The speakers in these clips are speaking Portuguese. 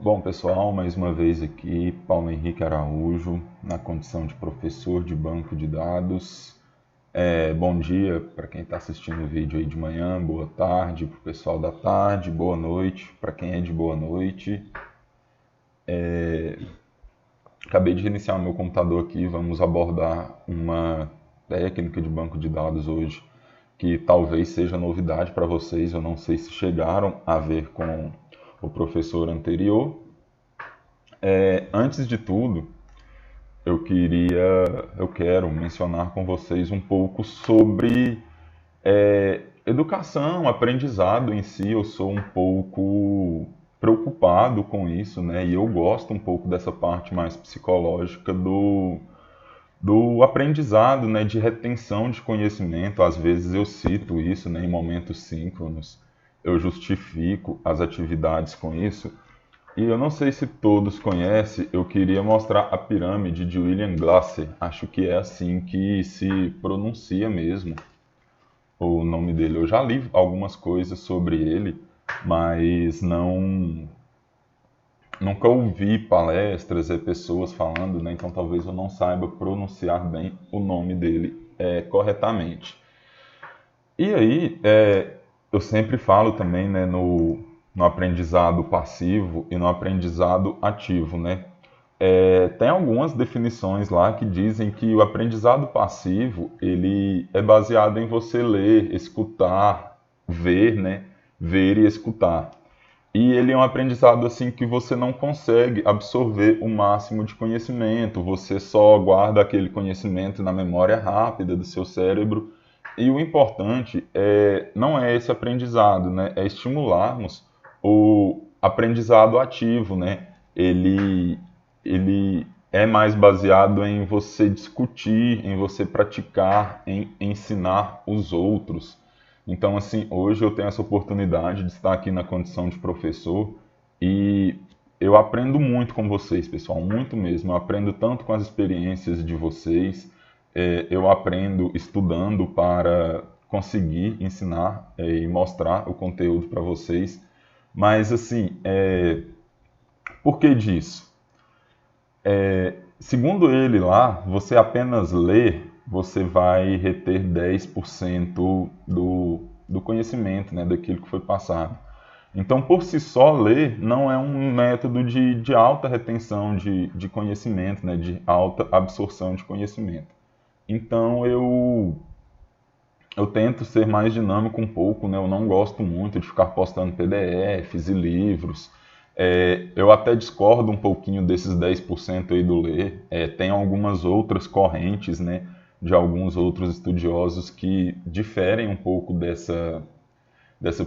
Bom, pessoal, mais uma vez aqui, Paulo Henrique Araújo, na condição de professor de banco de dados. Bom dia para quem está assistindo o vídeo aí de manhã, boa tarde para o pessoal da tarde, boa noite para quem é de boa noite. Acabei de reiniciar meu computador aqui, vamos abordar uma técnica de banco de dados hoje que talvez seja novidade para vocês, eu não sei se chegaram a ver com o professor anterior. Antes de tudo, eu quero mencionar com vocês um pouco sobre educação, aprendizado em si. Eu sou um pouco preocupado com isso, né? E eu gosto um pouco dessa parte mais psicológica do aprendizado, né? De retenção de conhecimento. Às vezes eu cito isso, né? Em momentos síncronos, eu justifico as atividades com isso. E eu não sei se todos conhecem, eu queria mostrar a pirâmide de William Glasser. Acho que é assim que se pronuncia mesmo o nome dele. Eu já li algumas coisas sobre ele, mas nunca ouvi palestras e pessoas falando, né? Então talvez eu não saiba pronunciar bem o nome dele corretamente. E aí, eu sempre falo também, né, no aprendizado passivo e no aprendizado ativo, né? Tem algumas definições lá que dizem que o aprendizado passivo ele é baseado em você ler, escutar, ver, né? Ver e escutar. E ele é um aprendizado assim que você não consegue absorver o máximo de conhecimento, você só guarda aquele conhecimento na memória rápida do seu cérebro. E o importante não é esse aprendizado, né? É estimularmos o aprendizado ativo, né? Ele é mais baseado em você discutir, em você praticar, em ensinar os outros. Então, assim, hoje eu tenho essa oportunidade de estar aqui na condição de professor e eu aprendo muito com vocês, pessoal, muito mesmo. Eu aprendo tanto com as experiências de vocês, eu aprendo estudando para conseguir ensinar e mostrar o conteúdo para vocês. Mas, assim, por que disso? Segundo ele lá, você apenas ler, você vai reter 10% do conhecimento, né, daquilo que foi passado. Então, por si só, ler não é um método de alta retenção de conhecimento, né, de alta absorção de conhecimento. Então, eu tento ser mais dinâmico um pouco, né? Eu não gosto muito de ficar postando PDFs e livros. Eu até discordo um pouquinho desses 10% aí do ler. Tem algumas outras correntes, né, de alguns outros estudiosos que diferem um pouco dessa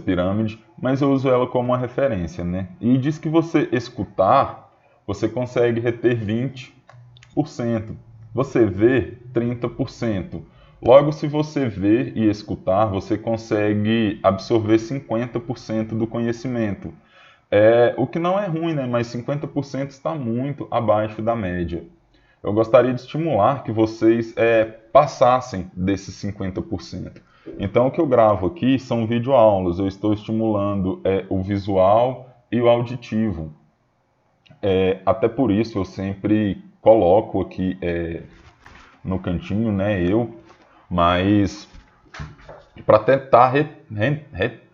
pirâmide, mas eu uso ela como uma referência, né? E diz que você escutar, você consegue reter 20%. Você vê 30%. Logo, se você ver e escutar, você consegue absorver 50% do conhecimento. O que não é ruim, né? Mas 50% está muito abaixo da média. Eu gostaria de estimular que vocês passassem desses 50%. Então, o que eu gravo aqui são videoaulas. Eu estou estimulando o visual e o auditivo. Até por isso eu sempre coloco aqui no cantinho, né, mas para tentar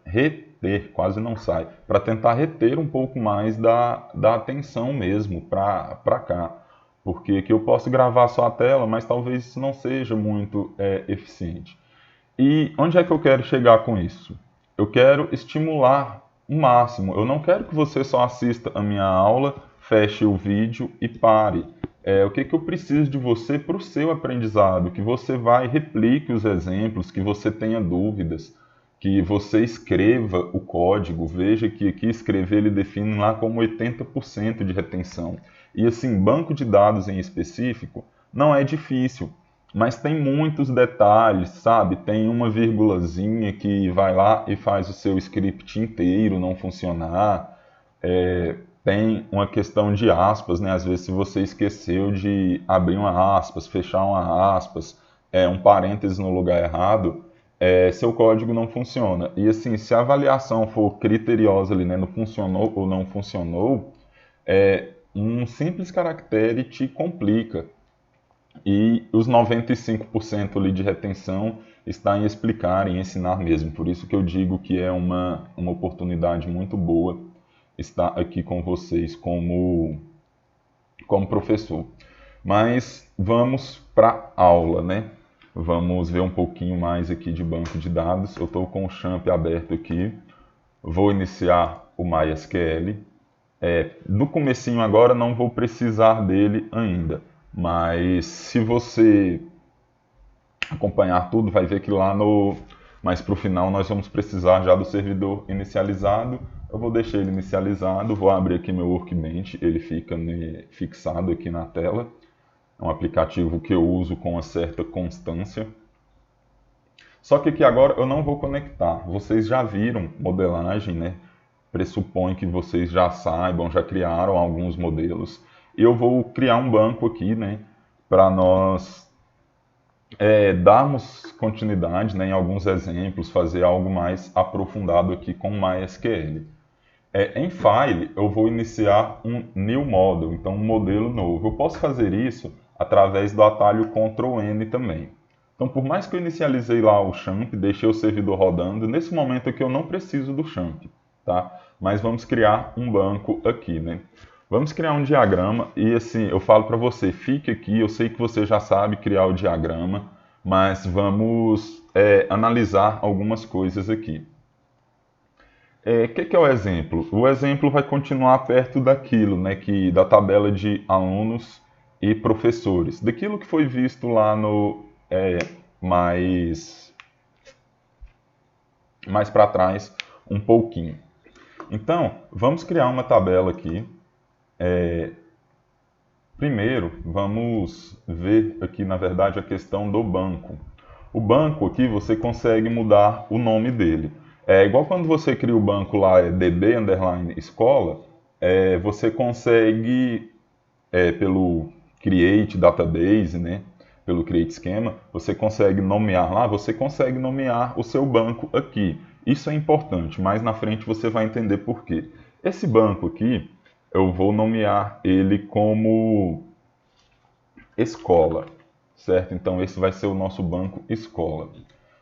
reter, quase não sai, para tentar reter um pouco mais da atenção mesmo para cá. Porque aqui eu posso gravar só a tela, mas talvez isso não seja muito eficiente. E onde é que eu quero chegar com isso? Eu quero estimular o máximo. Eu não quero que você só assista a minha aula, feche o vídeo e pare. O que eu preciso de você para o seu aprendizado? Que você vai replique os exemplos, que você tenha dúvidas, que você escreva o código. Veja que aqui escrever ele define lá como 80% de retenção. E assim, banco de dados em específico não é difícil, mas tem muitos detalhes, sabe? Tem uma vírgulazinha que vai lá e faz o seu script inteiro não funcionar. Tem uma questão de aspas, né? Às vezes, se você esqueceu de abrir uma aspas, fechar uma aspas, um parênteses no lugar errado, seu código não funciona. E assim, se a avaliação for criteriosa ali, né? Não funcionou ou não funcionou, Um simples caractere te complica. E os 95% ali de retenção está em explicar, em ensinar mesmo. Por isso que eu digo que é uma oportunidade muito boa estar aqui com vocês como professor. Mas vamos para a aula, né? Vamos ver um pouquinho mais aqui de banco de dados. Eu estou com o Champ aberto aqui. Vou iniciar o MySQL. No comecinho agora não vou precisar dele ainda, mas se você acompanhar tudo, vai ver que lá mais para o final nós vamos precisar já do servidor inicializado. Eu vou deixar ele inicializado, vou abrir aqui meu Workbench, ele fica fixado aqui na tela. É um aplicativo que eu uso com uma certa constância. Só que aqui agora eu não vou conectar. Vocês já viram modelagem, né? Pressupõe que vocês já saibam, já criaram alguns modelos. Eu vou criar um banco aqui, né? Para nós darmos continuidade, né, em alguns exemplos, fazer algo mais aprofundado aqui com MySQL. Em File, eu vou iniciar um New Model, então um modelo novo. Eu posso fazer isso através do atalho Ctrl N também. Então, por mais que eu inicializei lá o Champ, deixei o servidor rodando, nesse momento aqui eu não preciso do Champ, tá? Mas vamos criar um banco aqui, né? Vamos criar um diagrama e assim, eu falo para você, fique aqui, eu sei que você já sabe criar o diagrama, mas vamos analisar algumas coisas aqui. O que é o exemplo? O exemplo vai continuar perto daquilo, né, da tabela de alunos e professores, daquilo que foi visto lá no mais para trás um pouquinho. Então, vamos criar uma tabela aqui. Primeiro, vamos ver aqui, na verdade, a questão do banco. O banco aqui, você consegue mudar o nome dele. É igual quando você cria o banco lá, db_escola, você consegue, pelo create database, né, pelo create schema, você consegue nomear lá, você consegue nomear o seu banco aqui. Isso é importante, mais na frente você vai entender por quê. Esse banco aqui, eu vou nomear ele como escola, certo? Então esse vai ser o nosso banco escola.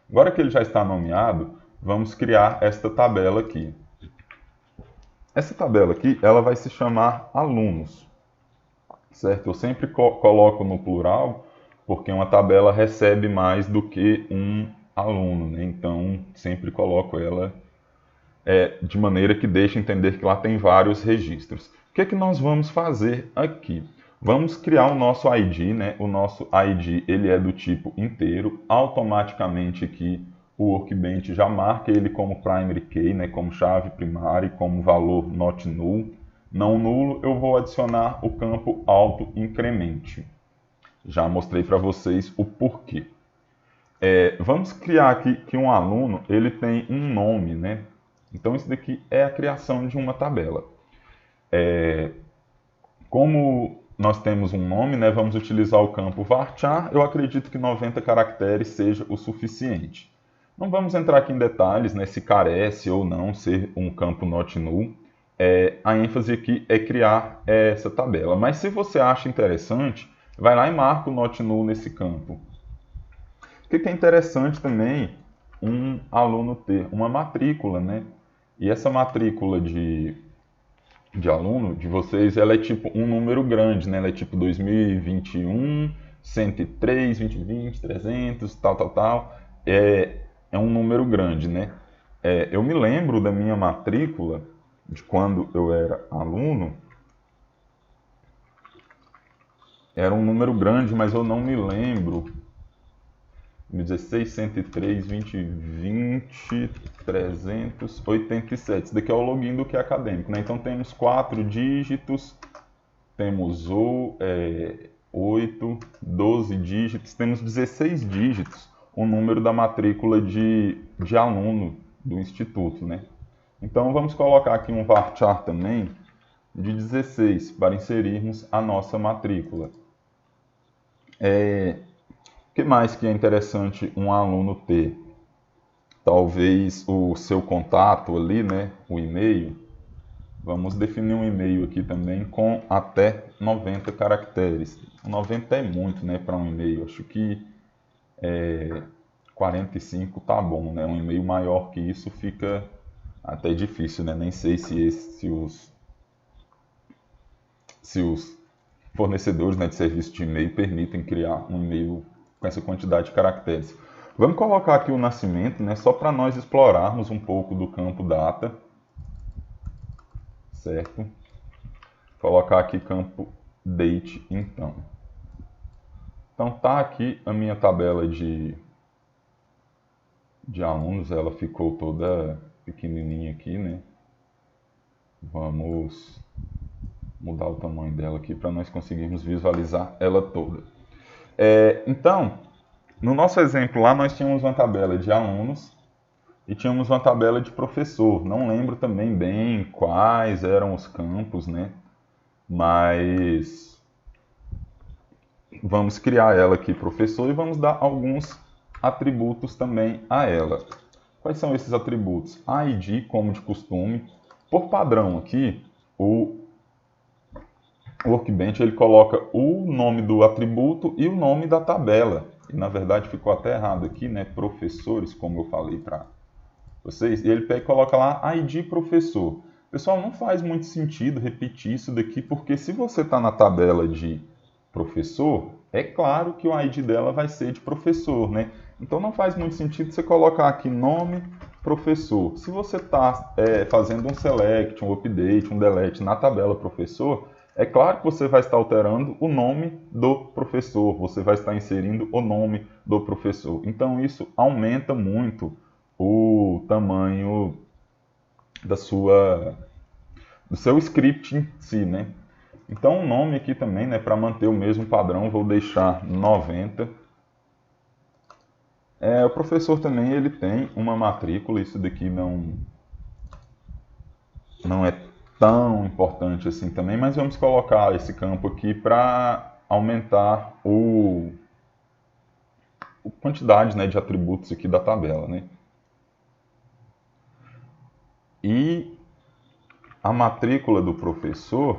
Agora que ele já está nomeado, vamos criar esta tabela aqui. Essa tabela aqui, ela vai se chamar alunos, certo? Eu sempre coloco no plural, porque uma tabela recebe mais do que um aluno, né? Então sempre coloco ela de maneira que deixe entender que lá tem vários registros. O que é que nós vamos fazer aqui? Vamos criar o nosso ID, né? O nosso ID ele é do tipo inteiro. Automaticamente aqui o Workbench já marca ele como primary key, né? Como chave primária, como valor not null. Não nulo, eu vou adicionar o campo auto incremente. Já mostrei para vocês o porquê. Vamos criar aqui que um aluno ele tem um nome, né? Então isso daqui é a criação de uma tabela. Como nós temos um nome, né, vamos utilizar o campo varchar. Eu acredito que 90 caracteres seja o suficiente. Não vamos entrar aqui em detalhes, né, se carece ou não ser um campo not null. A ênfase aqui é criar essa tabela. Mas se você acha interessante, vai lá e marca o not null nesse campo. O que é interessante também um aluno ter uma matrícula, né? E essa matrícula de aluno de vocês, ela é tipo um número grande, né? Ela é tipo 2021, 103, 2020, 300, tal. É um número grande, né? Eu me lembro da minha matrícula, de quando eu era aluno, era um número grande, mas eu não me lembro. 16, 103, 2020, 387. Isso daqui é o login do que é acadêmico, né? Então temos 4 dígitos, temos 8, 12 dígitos, temos 16 dígitos, o número da matrícula de aluno do instituto, né? Então vamos colocar aqui um varchar também de 16 para inserirmos a nossa matrícula. O que mais que é interessante um aluno ter? Talvez o seu contato ali, né? O e-mail. Vamos definir um e-mail aqui também com até 90 caracteres. 90 é muito, né, para um e-mail. Acho que 45 tá bom, né? Um e-mail maior que isso fica até difícil, né? Nem sei se os fornecedores, né, de serviço de e-mail permitem criar um e-mail com essa quantidade de caracteres. Vamos colocar aqui o nascimento, né, só para nós explorarmos um pouco do campo data. Certo? Colocar aqui campo date, então. Então tá aqui a minha tabela de alunos, ela ficou toda pequenininha aqui, né? Vamos mudar o tamanho dela aqui para nós conseguirmos visualizar ela toda. Então, no nosso exemplo lá, nós tínhamos uma tabela de alunos e tínhamos uma tabela de professor. Não lembro também bem quais eram os campos, né? Mas vamos criar ela aqui, professor, e vamos dar alguns atributos também a ela. Quais são esses atributos? ID, como de costume. Por padrão aqui, o Workbench ele coloca o nome do atributo e o nome da tabela. E, na verdade ficou até errado aqui, né? Professores, como eu falei para vocês. E ele pega e coloca lá ID professor. Pessoal, não faz muito sentido repetir isso daqui, porque se você está na tabela de professor, é claro que o ID dela vai ser de professor, né? Então não faz muito sentido você colocar aqui nome professor. Se você está fazendo um select, um update, um delete na tabela professor, é claro que você vai estar alterando o nome do professor, você vai estar inserindo o nome do professor. Então isso aumenta muito o tamanho do seu script em si, né? Então o nome aqui também, né, para manter o mesmo padrão, vou deixar 90. O professor também ele tem uma matrícula, isso daqui não é tão importante assim também, mas vamos colocar esse campo aqui para aumentar a quantidade, né, de atributos aqui da tabela, né? E a matrícula do professor,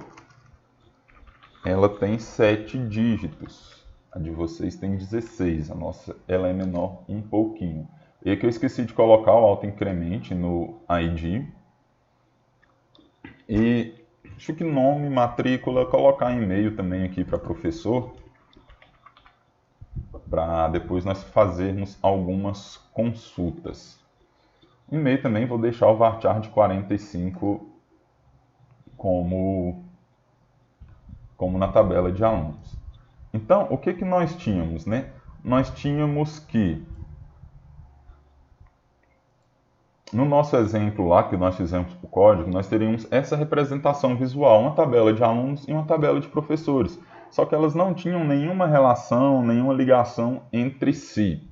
ela tem 7 dígitos. A de vocês tem 16. A nossa ela é menor um pouquinho. E aqui eu esqueci de colocar o autoincremente no ID. E acho que nome, matrícula, colocar e-mail também aqui para professor. Para depois nós fazermos algumas consultas. E-mail também vou deixar o varchar de 45 como na tabela de alunos. Então, o que nós tínhamos, né? Nós tínhamos que, no nosso exemplo lá, que nós fizemos para o código, nós teríamos essa representação visual, uma tabela de alunos e uma tabela de professores. Só que elas não tinham nenhuma relação, nenhuma ligação entre si.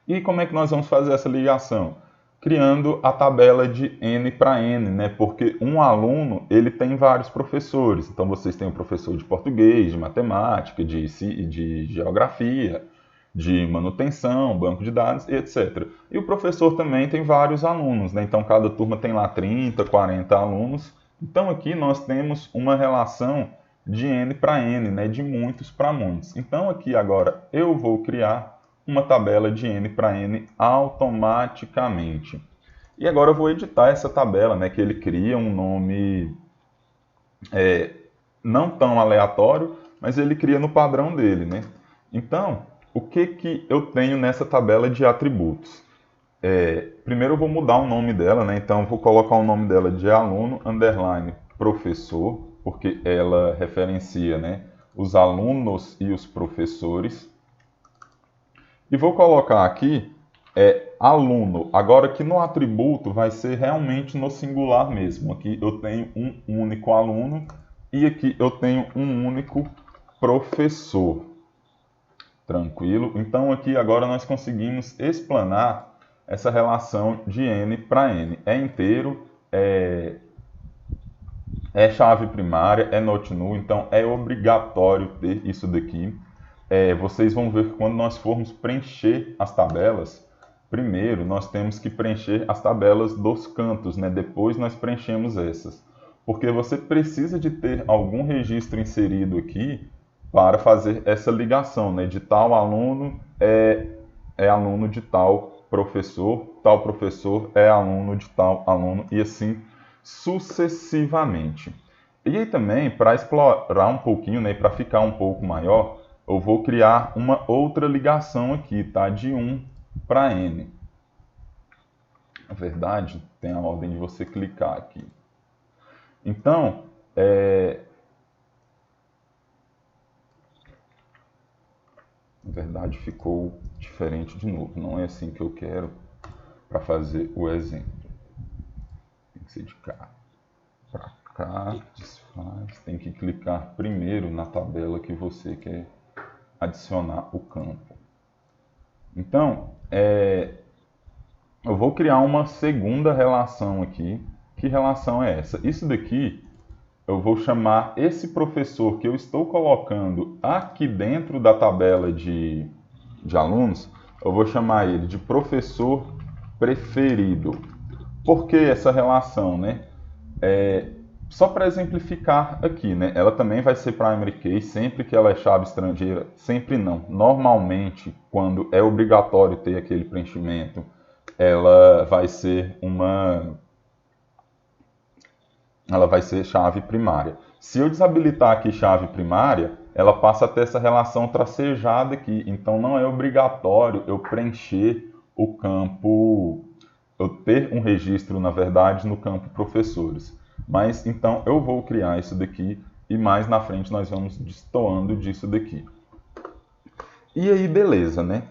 E como é que nós vamos fazer essa ligação? Criando a tabela de N para N, né? Porque um aluno ele tem vários professores. Então vocês têm o professor de português, de matemática, de geografia, de manutenção, banco de dados, etc. E o professor também tem vários alunos, né? Então cada turma tem lá 30, 40 alunos. Então aqui nós temos uma relação de N para N, né? De muitos para muitos. Então aqui agora eu vou criar uma tabela de N para N automaticamente. E agora eu vou editar essa tabela, né, que ele cria um nome não tão aleatório, mas ele cria no padrão dele, né? Então, o que eu tenho nessa tabela de atributos? Primeiro eu vou mudar o nome dela, né? Então eu vou colocar o nome dela de aluno _ professor, porque ela referencia, né, os alunos e os professores. E vou colocar aqui aluno. Agora que no atributo vai ser realmente no singular mesmo. Aqui eu tenho um único aluno e aqui eu tenho um único professor. Tranquilo? Então aqui agora nós conseguimos explanar essa relação de N para N. É inteiro, é chave primária, é not null, então é obrigatório ter isso daqui. Vocês vão ver que quando nós formos preencher as tabelas, primeiro nós temos que preencher as tabelas dos cantos, né? Depois nós preenchemos essas. Porque você precisa de ter algum registro inserido aqui para fazer essa ligação, né? De tal aluno é aluno de tal professor é aluno de tal aluno, e assim sucessivamente. E aí também, para explorar um pouquinho, né, para ficar um pouco maior, eu vou criar uma outra ligação aqui, tá? De 1 para n. Na verdade, tem a ordem de você clicar aqui. Então, na verdade ficou diferente de novo. Não é assim que eu quero para fazer o exemplo. Tem que ser de cá para cá, desfaz. Tem que clicar primeiro na tabela que você quer adicionar o campo. Então, eu vou criar uma segunda relação aqui. Que relação é essa? Isso daqui eu vou chamar esse professor que eu estou colocando aqui dentro da tabela de alunos, eu vou chamar ele de professor preferido. Por que essa relação, né? Só para exemplificar aqui, né? Ela também vai ser primary key sempre que ela é chave estrangeira. Sempre não. Normalmente, quando é obrigatório ter aquele preenchimento, ela vai ser chave primária. Se eu desabilitar aqui chave primária, ela passa a ter essa relação tracejada aqui. Então não é obrigatório eu preencher o campo, eu ter um registro, na verdade, no campo professores. Mas então eu vou criar isso daqui e mais na frente nós vamos destoando disso daqui. E aí, beleza, né?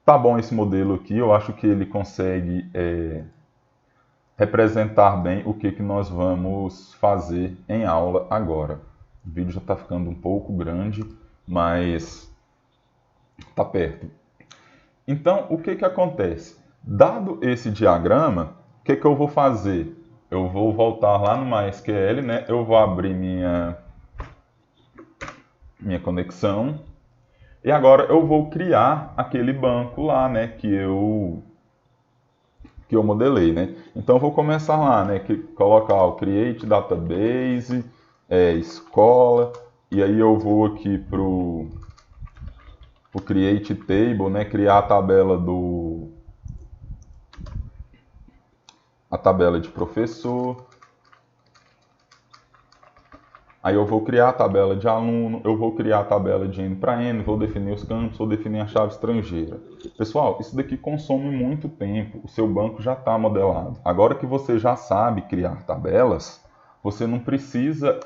Tá bom esse modelo aqui, eu acho que ele consegue representar bem o que nós vamos fazer em aula agora. O vídeo já está ficando um pouco grande, mas está perto. Então, o que acontece? Dado esse diagrama, o que eu vou fazer? Eu vou voltar lá no MySQL, né? Eu vou abrir minha conexão. E agora eu vou criar aquele banco lá, né? Que eu modelei, né? Então eu vou começar lá, né? Colocar o Create Database, escola, e aí eu vou aqui pro Create Table, né? Criar a tabela de professor. Aí eu vou criar a tabela de aluno, eu vou criar a tabela de N para N, vou definir os campos, vou definir a chave estrangeira. Pessoal, isso daqui consome muito tempo, o seu banco já está modelado. Agora que você já sabe criar tabelas, você não precisa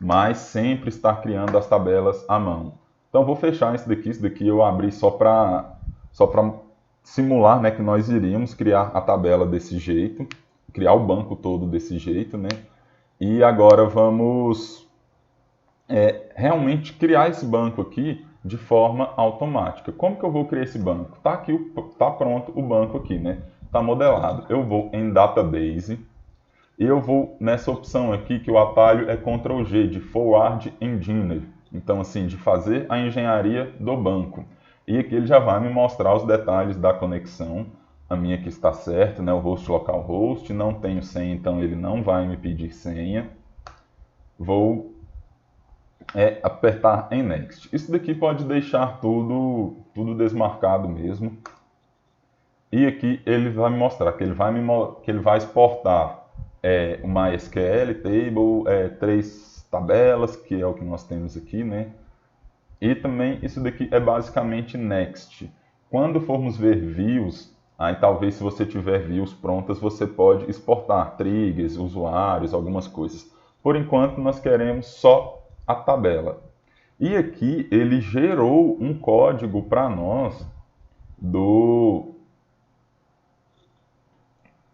mais sempre estar criando as tabelas à mão. Então vou fechar isso daqui eu abri só para simular, né, que nós iríamos criar a tabela desse jeito, criar o banco todo desse jeito, né? E agora vamos realmente criar esse banco aqui de forma automática. Como que eu vou criar esse banco? Tá aqui, tá pronto o banco aqui, né? Tá modelado. Eu vou em Database e eu vou nessa opção aqui que o atalho é Ctrl G, de Forward Engineer. Então, assim, de fazer a engenharia do banco. E aqui ele já vai me mostrar os detalhes da conexão. A minha aqui está certa, né? O host localhost, não tenho senha, então ele não vai me pedir senha. Vou apertar em Next. Isso daqui pode deixar tudo desmarcado mesmo. E aqui ele vai me mostrar que ele vai exportar o MySQL Table, 3 tabelas, que é o que nós temos aqui, né? E também isso daqui é basicamente Next. Quando formos ver views, aí talvez se você tiver views prontas, você pode exportar triggers, usuários, algumas coisas. Por enquanto, nós queremos só a tabela. E aqui ele gerou um código para nós do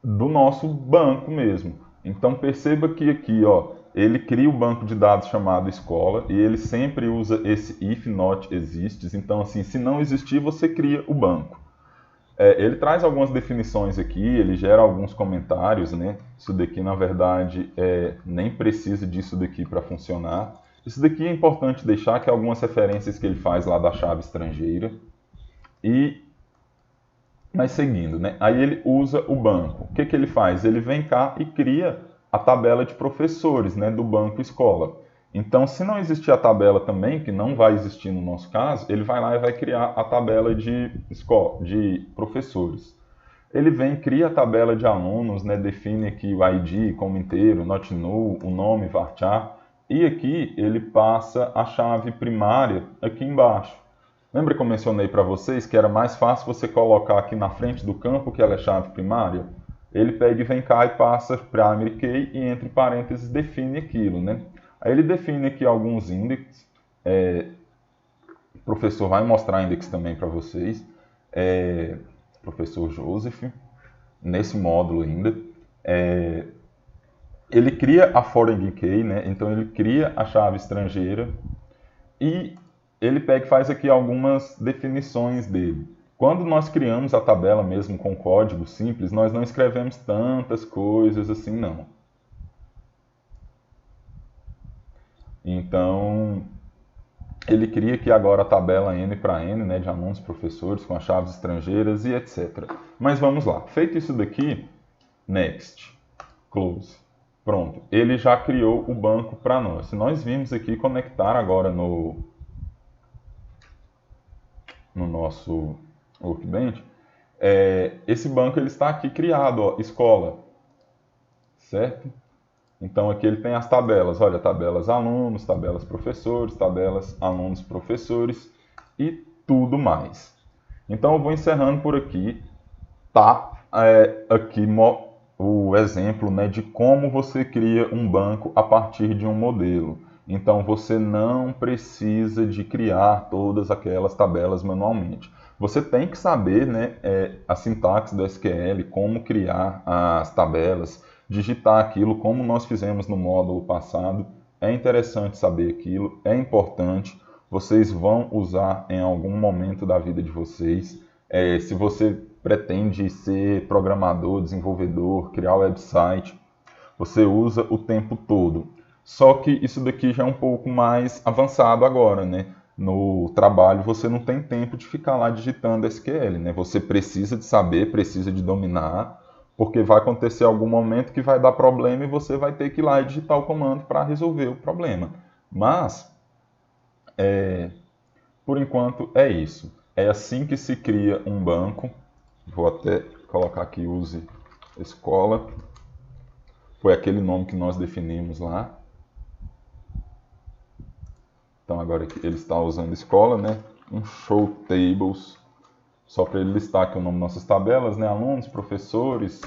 nosso banco mesmo. Então perceba que aqui, ó, ele cria o banco de dados chamado escola e ele sempre usa esse if not exists. Então, assim, se não existir, você cria o banco. Ele traz algumas definições aqui, ele gera alguns comentários, né? Isso daqui, na verdade, nem precisa disso daqui para funcionar. Isso daqui é importante deixar que algumas referências que ele faz lá da chave estrangeira. E mas seguindo, né? Aí ele usa o banco. O que que ele faz? Ele vem cá e cria a tabela de professores, né, do banco escola. Então, se não existir a tabela também, que não vai existir no nosso caso, ele vai lá e vai criar a tabela de escola, de professores. Ele vem, cria a tabela de alunos, né, define aqui o ID como inteiro, not null, o nome, varchar, e aqui ele passa a chave primária aqui embaixo. Lembra que eu mencionei para vocês que era mais fácil você colocar aqui na frente do campo que ela é chave primária? Ele pega e vem cá e passa primary key e entre parênteses define aquilo, né? Aí ele define aqui alguns índices. O professor vai mostrar índice também para vocês. Professor Joseph, nesse módulo ainda. Ele cria a foreign key, né? Então ele cria a chave estrangeira e ele pega e faz aqui algumas definições dele. Quando nós criamos a tabela mesmo com código simples, nós não escrevemos tantas coisas assim, não. Então, ele cria aqui agora a tabela N para N, né, de alunos, professores, com as chaves estrangeiras e etc. Mas vamos lá. Feito isso daqui, next, close. Pronto. Ele já criou o banco para nós. Se nós vimos aqui conectar agora no nosso Workbench, esse banco ele está aqui criado, ó, escola, certo? Então aqui ele tem as tabelas, olha, tabelas alunos, tabelas professores, tabelas alunos professores e tudo mais. Então eu vou encerrando por aqui, tá? Aqui o exemplo, né, de como você cria um banco a partir de um modelo. Então você não precisa de criar todas aquelas tabelas manualmente. Você tem que saber, né, a sintaxe do SQL, como criar as tabelas, digitar aquilo como nós fizemos no módulo passado. É interessante saber aquilo, é importante. Vocês vão usar em algum momento da vida de vocês. Se você pretende ser programador, desenvolvedor, criar website, você usa o tempo todo. Só que isso daqui já é um pouco mais avançado agora, né? No trabalho você não tem tempo de ficar lá digitando SQL, né? Você precisa de saber, precisa de dominar, porque vai acontecer algum momento que vai dar problema e você vai ter que ir lá e digitar o comando para resolver o problema. Mas, por enquanto, é isso. É assim que se cria um banco. Vou até colocar aqui, use escola. Foi aquele nome que nós definimos lá. Então agora ele está usando escola, né? Um show tables, só para ele listar aqui o nome das nossas tabelas, né? Alunos, professores,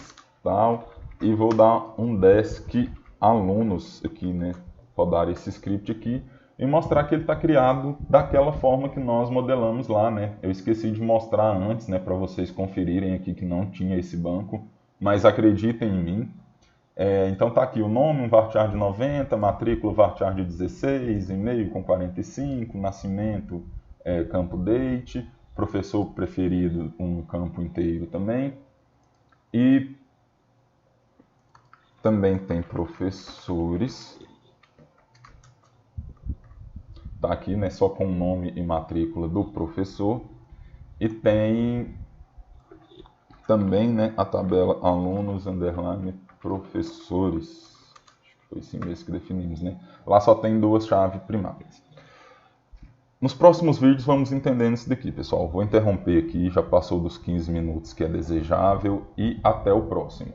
tal. E vou dar um desk alunos aqui, né? Rodar esse script aqui e mostrar que ele está criado daquela forma que nós modelamos lá, né? Eu esqueci de mostrar antes, né? Para vocês conferirem aqui que não tinha esse banco, mas acreditem em mim. Então está aqui o nome, um varchar de 90, matrícula varchar de 16, e-mail com 45, nascimento, campo date, professor preferido, um campo inteiro também. E também tem professores. Está aqui, né, só com o nome e matrícula do professor. E tem também, né, a tabela alunos, underline, professores. Acho que foi assim mesmo que definimos, né? Lá só tem duas chaves primárias. Nos próximos vídeos vamos entendendo isso daqui, pessoal. Vou interromper aqui, já passou dos 15 minutos que é desejável e até o próximo.